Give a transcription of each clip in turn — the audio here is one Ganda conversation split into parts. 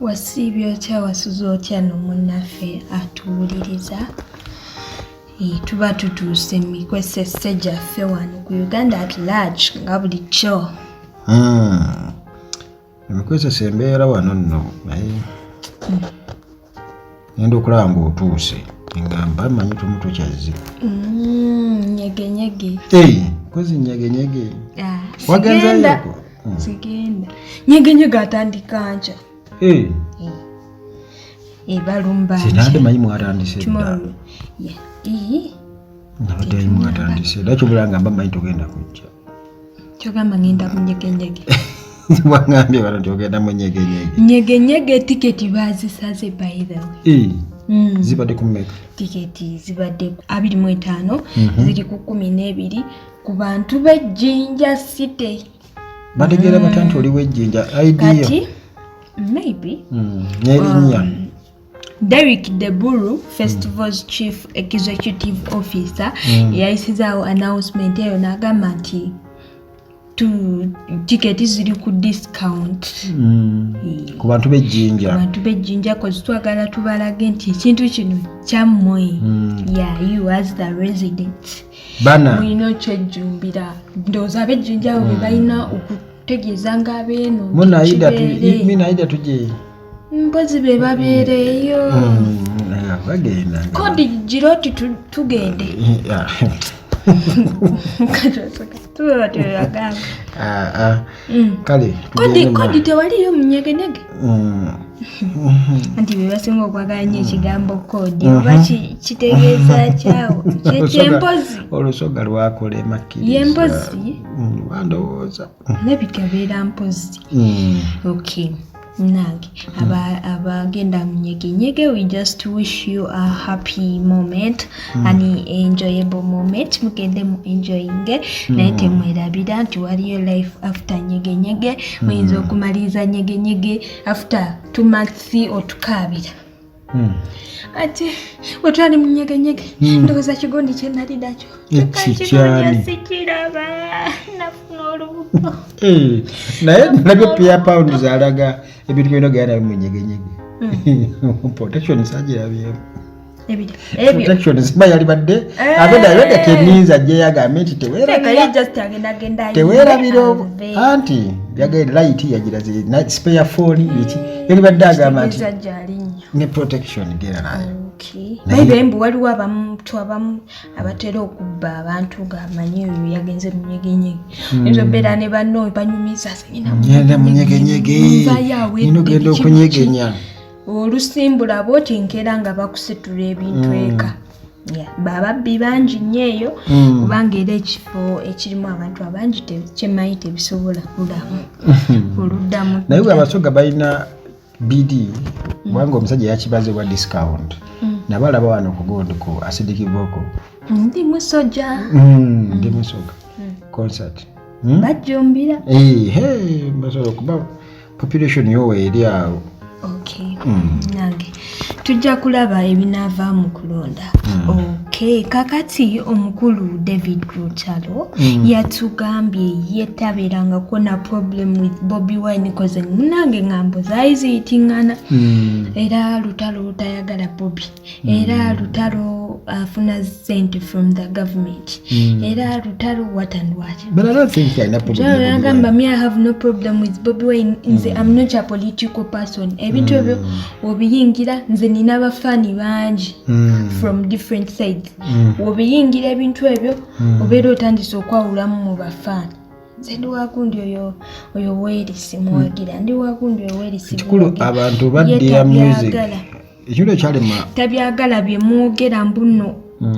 Wasiibye otya wasuze otya n'omunnaffe atuwuliriza? Tuba tutuuse mikwesese gyaffe wano ku Uganda at large nga bulijjo. Emikwesese embeera wano nno naye ngenda okulaba ng'otuuse ngamba manyi tumuto kyazzi. Nyegenyege. Kozi nyegenyege. Wagenzaayoko? Sigenda. Nyegenyege atandika nkya. Balumba nkya. Sinadde manyi mwatandise dda. Nabadde manyi mwatandise dda kyobulanga mba manyi togenda kujja. Kyogamba ngenda ku nyegenyege. Wangambye wano togenda mu nyegenyege. Nyegenyege tiketi baazisaze by the way. Zibadde ku mmeka? Tiketi zibadde 25 ziri ku 12 ku bantu b'Ejjinja City. Bategeera batanti oli w'Ejjinja idea. Kati maybe Nyerinya. Derek Deburu, Festival's Chief Executive Officer, yayisizaawo announcement eyo n'agamba nti tiketi ziri ku discount. Ku bantu b'Ejjinja. Ku bantu b'Ejjinja kozi twagala tubalage nti ekintu kino kyammwe. You as the resident. Bana. Mulina okyejjumbira. Ndowooza ab'Ejjinja bwe balina okutegeeza ng'abeeno. Munaayida tujje. Mpozi be babeereeyo. Bagenda. Kodi giroti tugende. Kale. Kodi tewaliyo mu nyegenyege. Anti bwe basinga okwagala nnyo ekigambo kodi oba kitegeeza kyawo kyempozi. Olusoga lwakola emakkiriza. Yempozi? Wandowooza. Nebikabeera mpozi. Okay. Nange abagenda mu nyegenyege, we just wish you a happy moment, an enjoyable moment. Mugende mu enjoying naye temwerabira nti waliyo life after nyegenyege. Muyinza okumaliriza nyegenyege after 2 months otukaabira. Ati wetwali mu nyegenyege ndowooza kigondi kye nali nakyo sikiraba nafuna olubuto. Naye nabyo peer pound zalaga ebintu byonna gayana mu nyegenyege. Protection sagirabyemu. Protection ziba yali badde abedda teninza gye yagambe nti teweerabira anti yagenda light yagiraze spare phone iki yali badde agamba nti ne protection gera nayo. Naye mbu waliwo abamu abatera okubba abantu ng'amanyi oyo yagenze mu nyegenyege. Ezo beera ne banno banyumiza ngenda mu nyegenyege nino genda okunyegenya. Olusimbula bwoti nkera nga bakusetula ebintu eka. Bababbi bangi nnyo eyo kubanga era ekifo ekirimu abantu abangi kyemmanyi tebisobola kuluddamu. Naye bwe abasoga balina BD kubanga omusajja yakibaze wa discount. Nabalaba wano ku Gold ku Acidic Vocal. Ndi musoja. Ndi musoga. Concert. Bajjumbira. Basobola okuba population yowe eri awo. Okay. Nange tujja kulaba ebinaava mu kulonda. Okay, kakati omukulu David Lutalo yatugambye yetabeerangako na problem with Bobi Wine cause munange ngambo zaayiziitingana. Era Lutalo tayagala Bobi. Era Lutalo afuna sente from the government. Era Lutalo what and what. But I don't think I have problem. I have no problem with Bobi Wine. I'm not a political person. Ebintu ebyo obiyingira nze nina bafani bangi from different sides. Obiyingira ebintu ebyo obeera otandise okwawulamu mu bafani. Nze ndi wagundi oyo weerisi muwagira. Ndi wagundi oyo weerisi kikulu abantu baddira music. Ekintu ekyalema tabyagala bye mwogera mbuno.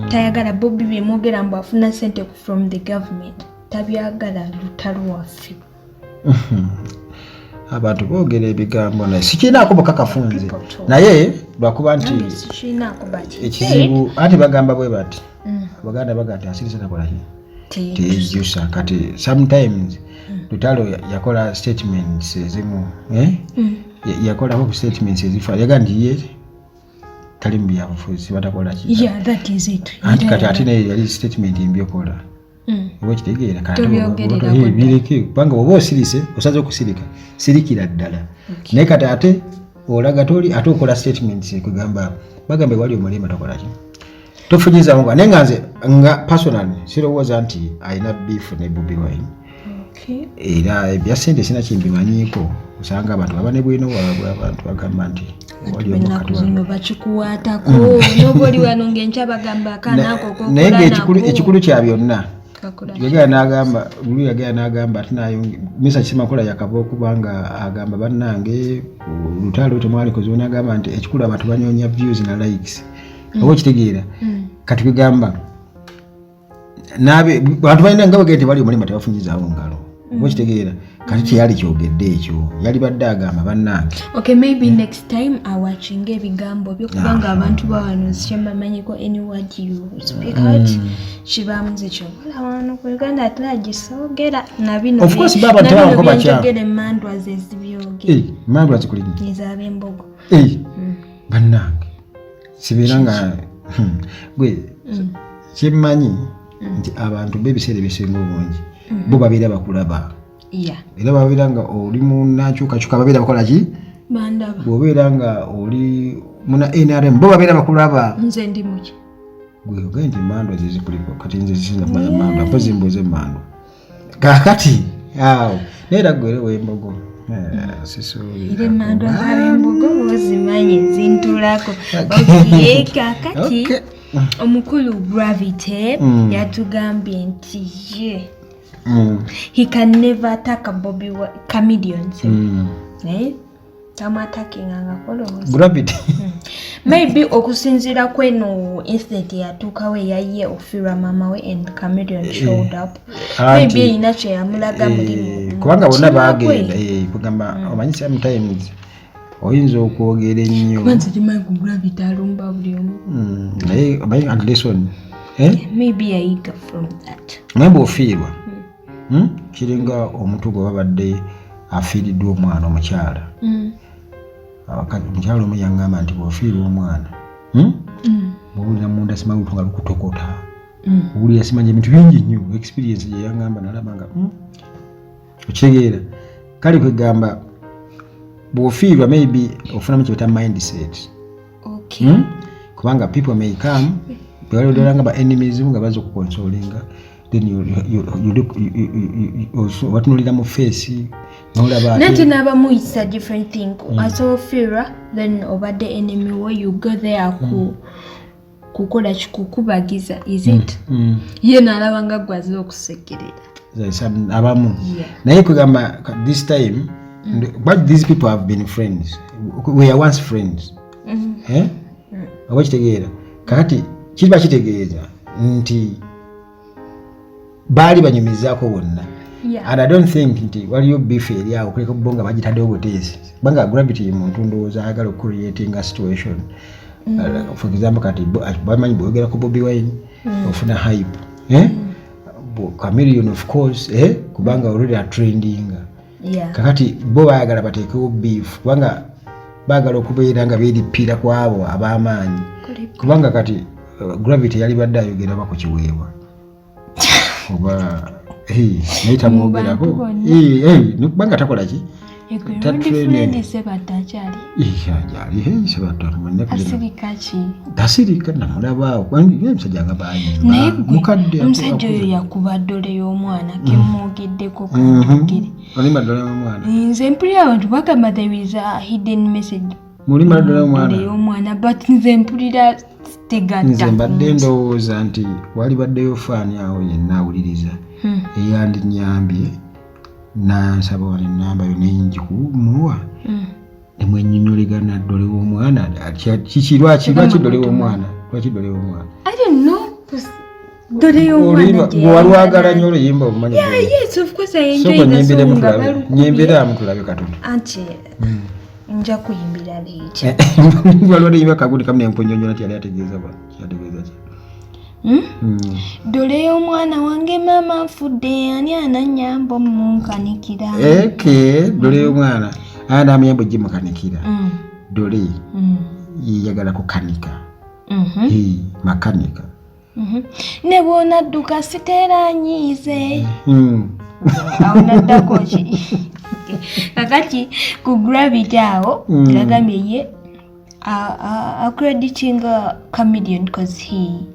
Tayagala Bobi bye mwogera mbu afuna sente from the government. Tabyagala Lutalo waffe. Abantu boogera ebigambo naye sikinaako bukakafunze naye lwakuba nti ekizibu ati bagamba bwe bati Abaganda baga nti asirisa nakolaki tejusa kati sometimes Lutalo yakola statements ezimu yakola statements ezifa yagandi tali mu byabufuzi batakola ki. That is it. Anti kati ate naye yali statement mbyokola oba kitegeera bireke kubanga oba osirise osaze okusirika sirikira ddala naye kati ate olaga toli ate okola statements kugamba bagambe wali omulema tokolaki tofunyiza ngo naye nganze nga personally sirowooza nti alina beef ne Bobi Wine era ebyasente sina kimbimanyiiko osanga abantu baba ne bwino wabwe abantu bagamba nti zino bakikuwaatako noboli wano ng'enkya bagamba akanaako naye ekikulu kya byonna yagenda n'agamba ati nayo Mr. Kisimakola yakava okubanga agamba bannange olutalo temwaliko zona agamba nti ekikulu abantu banyonya views na likes oba okitegeera kati kugamba abantu balina nga bagende bali omulema tebafunyizaawo ngalo oba okitegeera kati teyali kyogedde ekyo yali badde agamba bannange maybe next time awachinga ebigambo byokubanga abantu bawano sikyembamanyiko any word you speak out kibamuze kyobola wano ku Uganda atulagisogera nabino of course baba ntawako bacha mandwa zezibyoge mandwa zikulini nizabembogo bannange sibiranga gwe kimanyi nti abantu bebiseera bisinga obungi bo babeera bakulaba era babeera nga oli munakyukakyuka babeera bakola ki bwobeera nga oli muna NRM bo babeera bakulaba nze ndi muki gwe ogende mandwa zezikuliko kati nze zisinza kumanya mandwa mpozi mbuuze mandwa kakati awo naye gwe wembogo ile mandwa zabembogo ozimanyi zintulako kakati omukulu Gravity yatugambye nti ye he can never attack a Bobi comedians attacking Gravity maybe okusinzira kweno incident yatuukawo eyaye ofira mama we and comedian showed up maybe inakyo yamulaga mulimu kubanga bonna bagenda kugamba omanyi sometimes oyinza okwogera ennyo Gravity alumba buli omu naye omanyi antilesoni maybe yayiga from that maybe ofiirwa kiringa omuntu gwe babadde afiiriddwa omwana omukyala omukyala omu yaŋŋamba nti bw'ofiirwa omwana bwowulira munda simanyi lutu nga lukutokota owulira simanyi ebintu bingi nnyo experience gye yaŋŋamba nalaba nga okitegeera kale kwegamba bw'ofiirwa maybe ofunamu kyebeta mindset kubanga people may come bwalolanga ba enemies nga baza okukonsolinga then you look watunulira mu face nolaba nati nabamu it's a different thing as a fear then over the enemy where you go there kukola kikukubagiza is it ye nalaba nga gwaza okusekerera abamu naye kugamba this time but these people have been friends we are once friends oba kitegeera kakati kiba kitegeeza nti baali banyumizaako bonna and I don't think nti waliyo beef eri awo kuleka bonga bagitaddewo buteesi banga Gravity muntu ndowooza ayagala creating a situation for example kati bamanyi bwogera ku Bobi Wine ofuna hype Chameleon of course kubanga already are trending kakati bo bayagala bateekewo beef kubanga baagala okubeera nga beerippira ku abo ab'amaanyi kubanga kati Gravity yali badde ayogera ba ku kiweebwa oba naye tamwogerako kubanga takola ki tasirika namulabaawo omusajja nga banyimukadde omusajja oyo yakuba ddole y'omwana kemwogeddeko kantugere olima ddole y'omwana nze mpulira abantu bagamba there is a hidden message mulima ddole y'omwana but nze mpulira tegatta nze mbadde ndowooza nti wali baddeyo faani awo yenna awuliriza eyandinnyambye nansaba wano ennamba yo nenjikumuwa nemwenyonyolegana ddole w'omwana lwaki ddole w'omwana lwaki ddole w'omwana I don't know ddole y'omwana bwewalwagala nnyo oluyimba obumanyi yes of course I enjoy the song nga balukubye nyimbira mutulabe katono anti nja kuyimbira leeti waliwo neyimba kagundi kamu nemponyonyola nti yali ategeeza ki ddole y'omwana wange maama nfudde ani ananyamba omunkanikira ddole y'omwana namuyamba ogimukanikira ddole yeyagala kukanika makanika Ne bw'onadduka siteeranyiize. Awo ki? Kakati ku Gravity awo yagambye ye accrediting Chameleone because he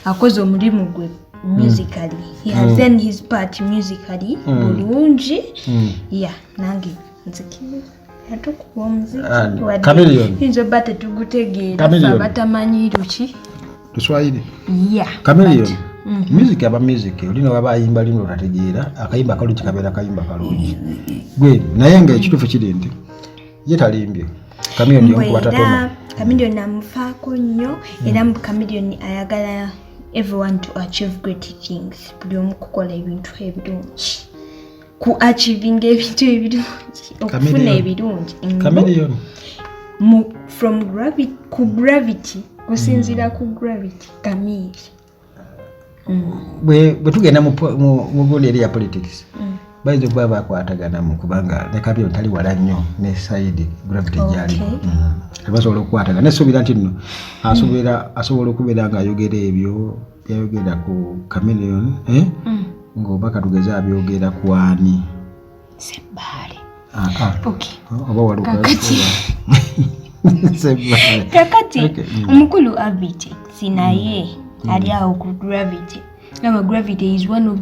akoze omulimu gwe musically. He has done his part musically bulungi. Yeah, nange nzikiri yatukuba omuziki Chameleone inzo bate tugutegeera abatamanyi ruki Kiswahili. Yeah, Chameleone music aba music olina waba ayimba lino tategeera akayimba kalungi kabeera kayimba kalungi gwe naye nga ekituufu kiri nti ye talimbye Chameleone yomukwatatono. Chameleone namufaako nnyo era Chameleone ayagala everyone to achieve great things. Buli omu kukola ebintu ebirungi ku achieving ebintu ebirungi okufuna ebirungi. Chameleone from Gravity kusinzira ku Gravity Chameleone. Bwe tugenda mu gundi eri ya politics bayinza okuba bakwataganamu kubanga ne Chameleone tali wala nnyo ne side Gravity gyali tebasobola okukwatagana nesuubira nti nno asobola okubeera nga ayogera ebyo yayogera ku Chameleone ng'oba katugeze abyogera ku ani Sebbale oba waluka Sebbale kakati omukulu Abitex naye ali awo ku Gravity. Now Gravity is one of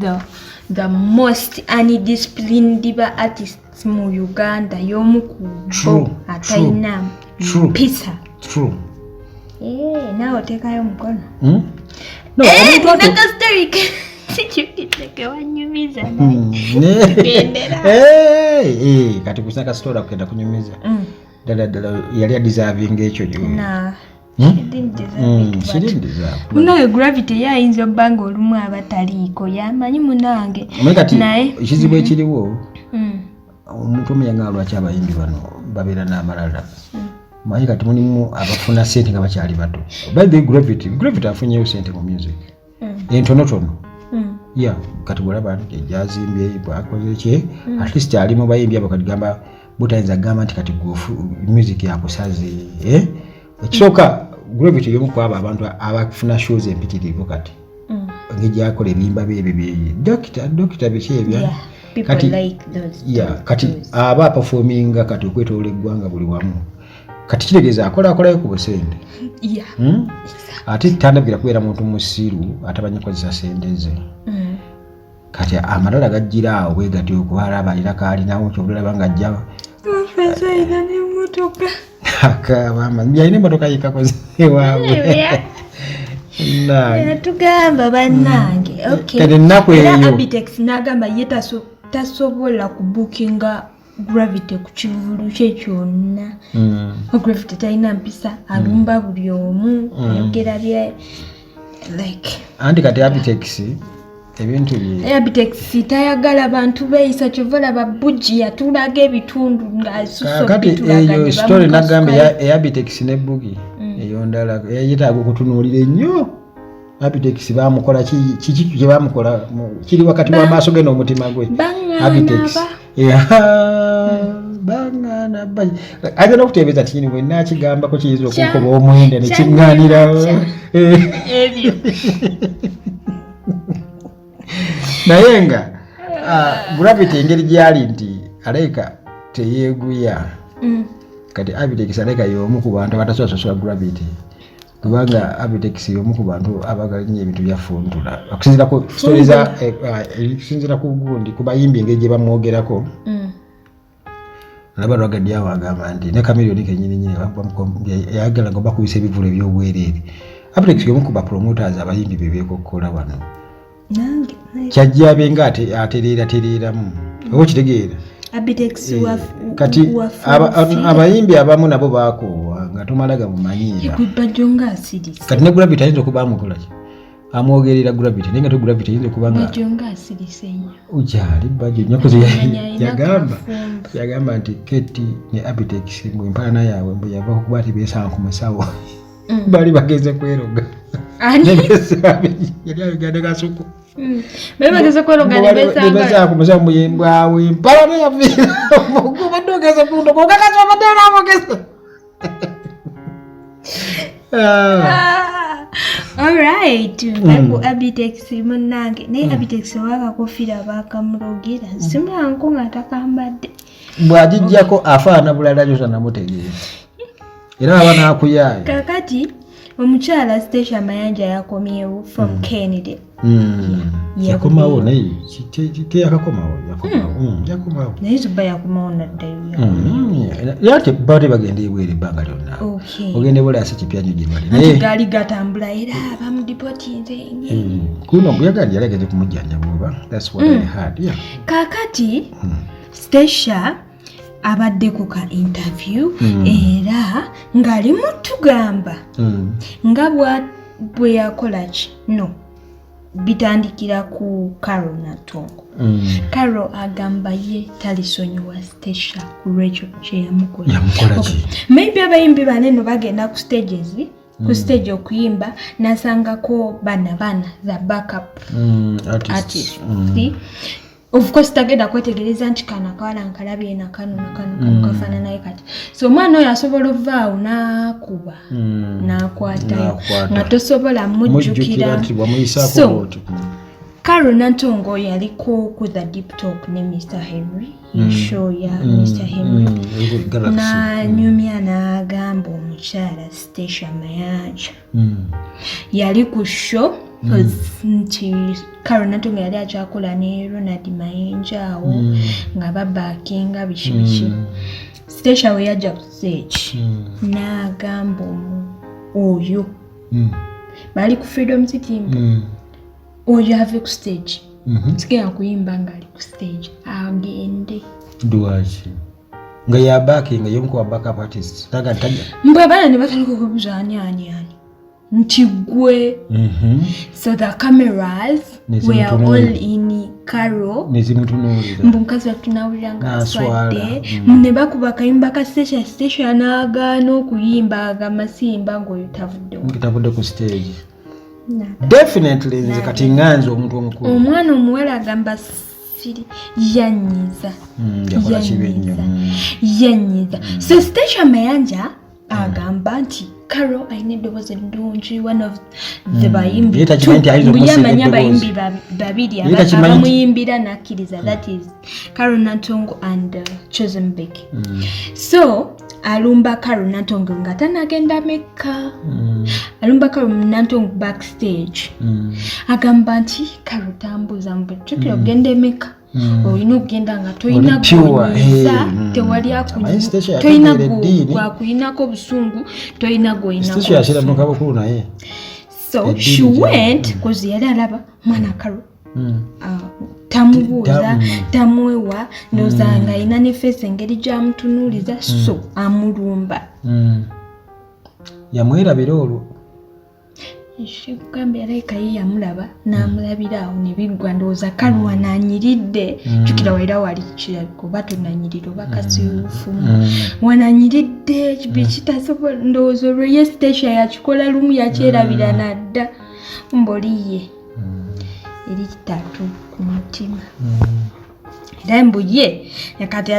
the most undisciplined artists mu Uganda. Yomukubo ataina pizza. True. Now tekayo mukono. No, naka story. Sikiteke wanyumiza kati kusaka story kugenda kunyumiza. Dala yali deserving ekyo na she didn't deserve. Munawe Gravity yayinza obbanga olumu abataliiko yamanyi munange naye ekizibu ekiriwo omuntu omuyanga lwaki abayimbi bano babeera n'amalala manyi kati mulimu abafuna sente nga bakyali bato. By the Gravity afunyeyo sente mu music entonotono kati bwolaba gyazimbye bwakoze ki at least ali mu bayimbi abo katigamba butayinza gamba nti kati music yakusaze ekisooka Gravity yomu kwaba abantu abafuna shows empitirivu kati ng'egyakola ebiyimba byebyo dokita biki ebyo kati kati aba performinga kati okwetoola eggwanga buli wamu kati kitegeeza akolayo ku busente ate tandabira kubeera muntu musiru atabanya kukozesa sente ze kati amalala gajjira awo bwe gati okuba abalira kaalinawo kyobulaba nga ajja yalina emmotoka yekakozewaabwe tugamba bannange era Abitex n'agamba ye tasobola kubukinga Gravity ku kivulu kye kyonna. Gravity talina mpisa alumba buli omu ayogera bye like anti kati Abitex ebintu bye Abitex tayagala bantu beeyisa kyovola babbuji yatulaga ebitundu ng'asuso kati eyo story nagamba Abitex ne Boogie eyo ndala yetaaga okutunuulira ennyo. Abitex bamukola kiki kye bamukola kiri wakati wa maaso ge n'omutima gwe Abitex bangana bayi ayina okutebeeza kini bwe nakigambako kiyinza okukoba omwenda ne kiŋŋaanirawo ebyo naye nga Gravity engeri gyali nti aleka teyeeguya kati Abitex aleka y'omu ku bantu abatasobola Gravity kubanga Abitex y'omu ku bantu abagalinya ebintu byafuntula okusinziira ku story za kusinziira ku gundi ku bayimbi engeri gye bamwogerako naba lwagadde awo agamba nti ne Chameleone kennyini yayagala nga bakubisa ebivulo eby'obwereere. Abitex y'omu ku bapromoters abayimbi be beekokkola wano kyajja abenga atereeramu oba okitegeera Abitex kati abayimbi abamu nabo baakoowa nga tomalaga mumanyiira kati ne Gravity ayinza okuba amukolaki amwogerera Gravity naye nga to Gravity ayinza okuba nga ukyali bajjo nyakoze yagamba nti Keti ne Abitex mbwe empalana yaabwe mbwe yava okuba ati beesanga ku musawo bali bageze kweroga yali ayogera kasuku bageze kweroga nebesanga ku musawo mbwe empalana yaviira obadde ogeze kundo kokakazi obadde naamugeze Alright, naku Abitex munange. Ne Abitex waka kofira bakamurogira. Simanko ngatakambadde. Bwajijjako afaana bulala kyosa namutegeera. Era abana akuyaayo. Kakati omukyala Stasha Mayanja yakomyewo from Kennedy. Yakomawo naye yakoma. Naye zuba yakomawo naddayo. Yate bade bagenda ebwere ebbanga lyonna. Ogende bula si kipya nnyo gye bali. Naye gaali gatambula era bamudipotinze. Kuno buyagala yalageze kumujjanja bwoba. That's what I heard. Yeah. Kakati Stasha abaddeko ka interview era ng'ali mutugamba nga bwe yakola ki no bitandikira ku Carol Natongo. Carol agamba ye talisonyiwa Stasha ku lwekyo kye yamukola. Maybe abayimbi banene bagenda ku stages ku stage okuyimba nasangako bana the backup artists. Of course tagenda kwetegereza nti kana kawala nkalabye na kano kafana naye kati. So mwana oyo asobola ovaawo n'akuba n'akwata nga tosobola mujjukira. So Carol Natongo yaliko ku the deep talk ne Mr. Henry. Show ya Mr. Henry. Na nyumya n'agamba omukyala Stasha Mayanja. Yali ku show nti Carol Natongo yali akyakola ne Ronald Mayanja awo nga babaakinga biki. Stasha we yajja ku stage n'agamba oyo bali ku Freedom City oyo ave ku stage sigenda kuyimba ng'ali ku stage agende duwaaki nga yabakinga yomukuwa backup artist mbwe bana ne batandika okubuuza ani nti gwe. So the cameras were all in Carol mbukazi watunawulira nga aswadde ne bakuba kayimba ka Stasha n'agaana okuyimba agamba simba ng'oyo tavudde ku stage. Definitely nze kati nganze omuntu omukulu. Omwana omuwala agamba siri yanyiza. So Stasha Mayanja agamba nti Carol ayina eddoboozi eddungi one of the bayimbi buyamanya bayimbi babiri abamuyimbira n'akkiriza that is Carol Natongo and Chosen Becky. So alumba Carol Natongo nga tanagenda mekka. Alumba Carol Natongo backstage agamba nti Carol tambuza mbujjukira ogende mekka olina okugenda nga toyina gwoyiza tewali toyina gwakuyinako obusungu toyina gwoyinako. So she went cause yali alaba mwana Carol tamubuuza tamwewa ndowooza nga alina ne face engeri gy'amutunuuliza so amulumba yamwerabira olwo. Kugamba yalaika ye yamulaba n'amulabira awo ne biggwa ndowooza Carol wananyiridde jjukira waira wali kirabika oba tonanyirira oba kasiufumu wananyiridde bikitasobola ndowooza olwo ye Stasha yakikola lumu yakyerabira nadda mboliye eri kitatu ku mutima era mbu ye yakati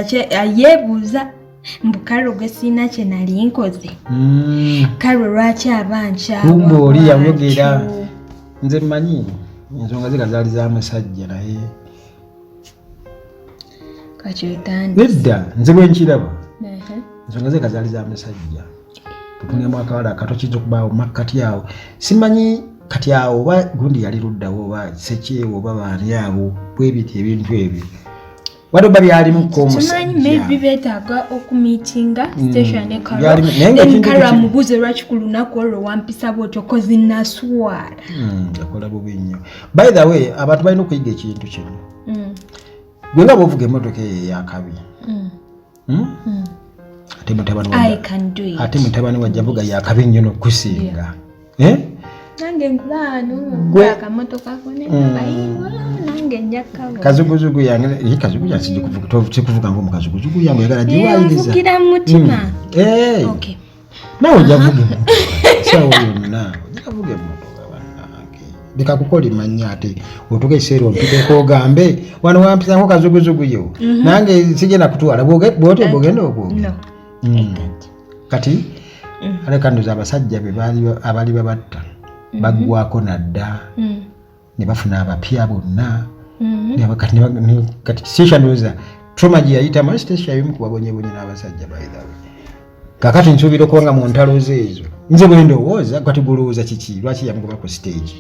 yeebuuza mbu Carol gwe sina kye nali nkoze. Carol lwaki abankyawa kumbe oli yayogera nze mmanyi ensonga ze zaali z'amusajja naye nedda nze bwe nkiraba ensonga ze zaali z'amusajja tutunemu akawala akato kiyinza okubaawo makkati awo simanyi kati awo oba gundi yali luddawo oba sekyewo oba baani awo bwebiti ebintu ebyo wado bali alimu komusajja maybe betaaga okumiitinga Stasha ne Carol then Carol amubuuze lwaki ku lunaku olwo wampisa bwotyo kozi naswala yakola bubi nnyo. By the way abantu balina okuyiga ekintu kino gwe nga bwovuga emmotoka eyo eyakabi ate mutabani wajja vuga yakabi nnyo n'okusinga nange nkulaano akamotoka kone kabayiwa nange njakawo kazuguzugu yange kazuguzugu yange sikuvuga ngo mukazuguzugu yange yagala jiwayiriza yavugira mutima okay nawe javuga sawa yonna javuga mutoka banange bikakukola manya ate otuge sero mpiteko gambe wano wampisa ngo kazuguzugu yo nange sijena kutwala bwote bogenda okwo kati ale kanduza abasajja be abali babatta baggwako nadda ne bafuna abapya bonna kati sishandoza trauma gye yayitamu asiteshayimu kubabonyebonye n'abasajja by the way kakati nsuubira okubanga mu ntalo ze ezo nze bwe ndowooza kati gulowooza kiki lwaki yamugoba ku stage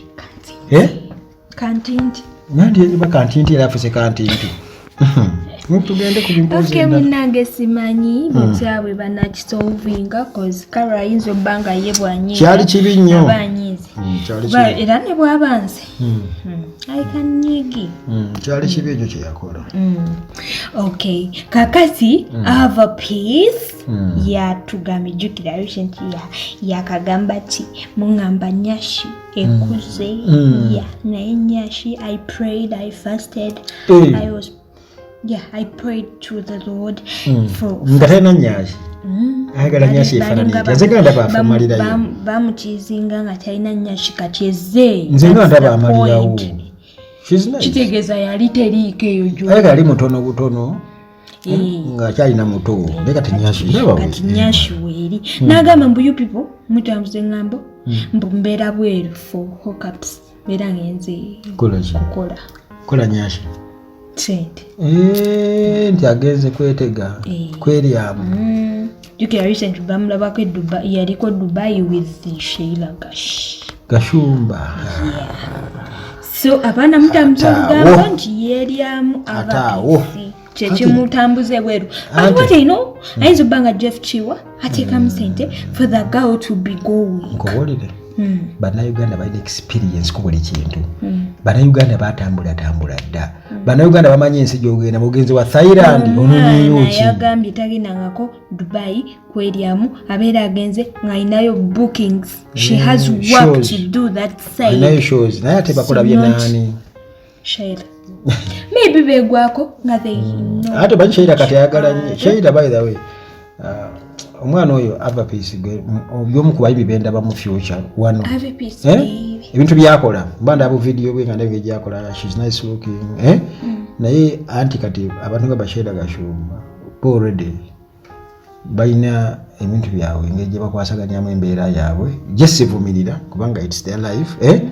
kantinti nandi bakantinti era afuse kantinti tugende ku bimpozi munange simanyi bukyawe banakisolvinga cause karo ayinza obbanga ye bwanyiiza kyali kibi nnyo abanyiizi era ne bwabanze aikannyigi kyali kibi ekyo kye yakola okay kakati ava piece yatugamba ejjukira recent yakagamba ti muŋŋamba nyashi ekuze naye nyashi I prayed, I fasted, I prayed to the Lord for ngatena nyashi ayagala nyashi efaananike nze ndaba afumalirayo bamukizinga nga talina nyashi kati eze nze ndaba amalirawo kitegeeza yali teriiko eyo ayagala ali mutono butono nga kyalina muto naye kati nyashi weeri n'agamba mbu you people mutambuza eŋŋambo mbu mbeera bweru for hookups mbeera ngenze kukola nyashi sente nti agenze kwetega kweryamu jukira recent bamulabako yaliko Dubai with Sheila Gashumba so abaana mutambuza obugambo nti yeryamu abakisi kyekimutambuze bweru but what I know ayinza obba nga Jeff Chiwa ateekamu sente for the girl to be going nkowolere bannayuganda balina experience ku buli kintu bannayuganda batambula dda bannayuganda bamanyi ensi gyogenda mugenzi wa Thailand ononyeyoki yagambye tagendangako Dubai kweryamu abeera agenze ng'alinayo bookings she has work to do that side alinayo shows naye ate bakolabye nani Sheila maybe begwako nga they know ate banyi Sheila kati ayagala nnyo Sheila by the way omwana oyo Avapeace omu ku bayibi benda ba mu future wano ebintu byakola mbanda abo video bwe nga ndabye gyakola she's nice looking naye anti kati abantu nga Sheila Gashumba already bayina ebintu byawe ngeje bakwasaganyamu embeera yaabwe jesivumirira kubanga it's their life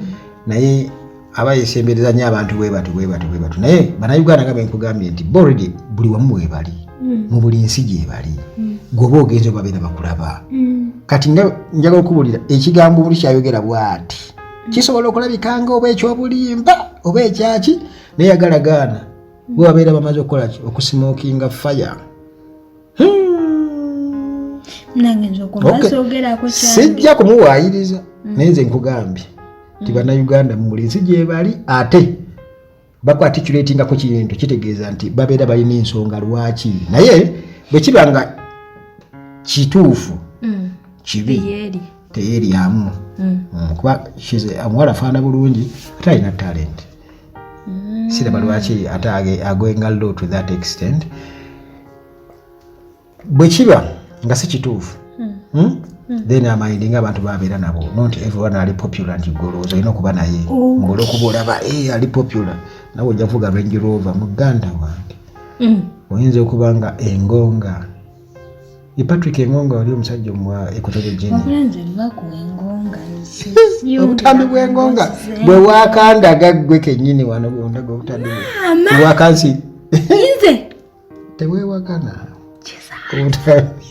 naye abayesembereza nnyo abantu bwe batu naye bannayuganda nga benkugambye nti already buli wamu we bali mu buli nsi gye bali goba ogenze babeera bakulaba kati njagala okubulira ekigambo buli kyayogera bw'ati kisobola okulabikanga oba ekyobulimba oba ekyaki naye yagalagaana bwe babeera bamaze okukola okusmokinga fire sijja kumuwaayiriza naye nze nkugambye nti bannayuganda mu buli nsi gye bali ate bakwatitulatinga ku kintu kitegeeza nti babeera balina ensonga lwaki naye bwe kiba nga kituufu kibi teyeryamu kuba omuwala afaana bulungi ate alina talent siraba lwaki ate agoinga low to that extent bwe kiba nga si kituufu then amaindi nga abantu babeera nabo not everyone ali popular nti golooza olina okuba naye ng'olwokuba olaba ali popular nawe ojja kuvuga Range Rover muganda wange oyinza okuba nga engonga Patrick Engonga wali omusajja omwa Equatorial Guinea obutambi bw'engonga bwe wakandaga ggwe kennyini wano bwondaga obutambi bwe wakansi nze teweewakana obutambi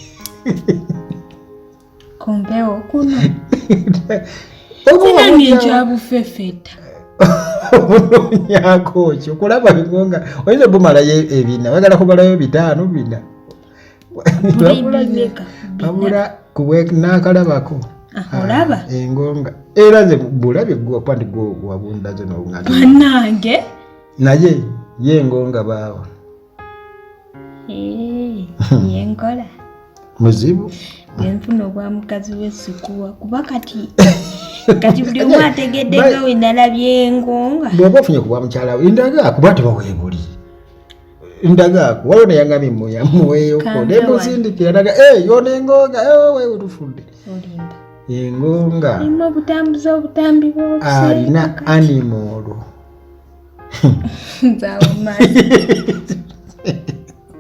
kompewo kuno kinani ekyabufefeta obunoonyako kyo kulaba engonga oyinza obumalayo ebina bagala kumalayo 5 bina babula n'akalabako olaba engonga era nze bulabye gwapandi wabundaze nange naye ye engonga baawa yenkola muzibu enfuna obwa mukazi w'essukuwa kuba kati buli omu ategedde nga we nalabye engonga bw'oba ofunye ku bwa mukyala we ndaga kuba tebaweebuli ndaga waliwo neyangambye muweeyoko nemusindikira ndaga yona engonga wewe tufudde engonga alina obutambuzi obutambi bwose alina animolo